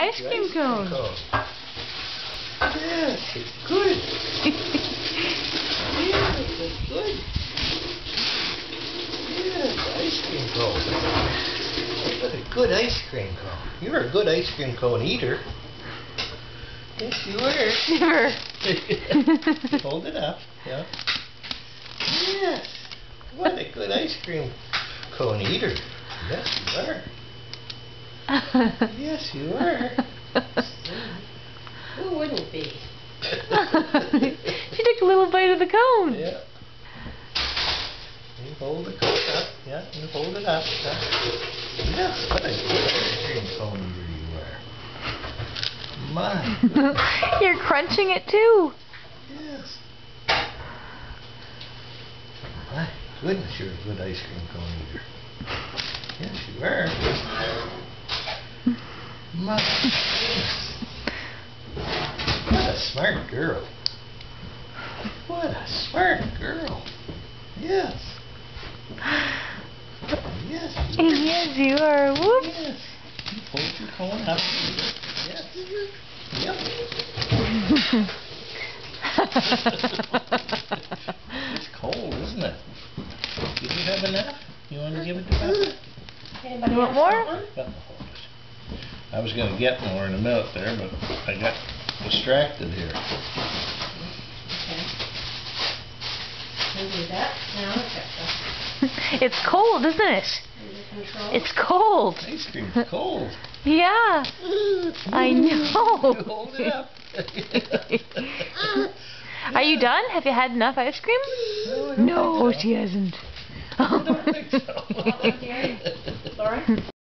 ice cream cone. Yes, it's good. Yes, it's good. Yes, ice cream cone. What a good ice cream cone. You're a good ice cream cone eater. Yes, you are. Never. Hold it up. Yeah. Yes. What a good ice cream cone eater. Yes, you are. Yes, you are. Who wouldn't be? She took a little bite of the cone. Yeah. You hold the cone up. Yeah, you hold it up. Yeah. Yes, what a good ice cream cone eater you are. My goodness. You're crunching it too. Yes. My goodness, you're a good ice cream cone eater. Yes, you are. My goodness. What a smart girl. What a smart girl. Yes. Yes. Yes, you are. Whoops. Yes. You hold your cone up. Yes. Yep. It's cold, isn't it? Did you have enough? You want to give it to Papa? You want more? I was going to get more in a minute there, but I got distracted here. Okay. We'll do that. Now it's It's cold, isn't it? under control. It's cold. Ice cream's cold. Yeah. I know. You hold it up. Are you done? Have you had enough ice cream? No, I don't No, think so. she hasn't. I don't think so. Lauren?